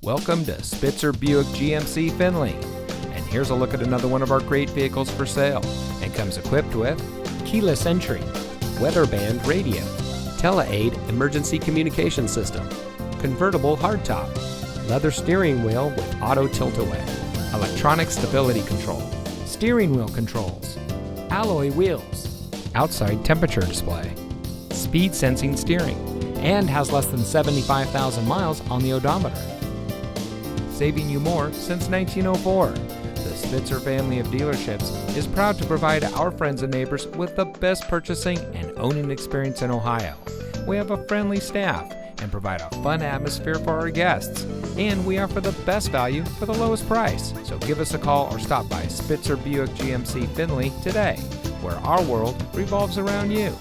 Welcome to Spitzer Buick GMC Findlay. And here's a look at another one of our great vehicles for sale. And comes equipped with keyless entry, weather band radio, tele-aid emergency communication system, convertible hardtop, leather steering wheel with auto tilt-away, electronic stability control, steering wheel controls, alloy wheels, outside temperature display, speed sensing steering, and has less than 75,000 miles on the odometer. Saving you more since 1904. The Spitzer family of dealerships is proud to provide our friends and neighbors with the best purchasing and owning experience in Ohio. We have a friendly staff and provide a fun atmosphere for our guests. And we offer the best value for the lowest price. So give us a call or stop by Spitzer Buick GMC Findlay today, where our world revolves around you.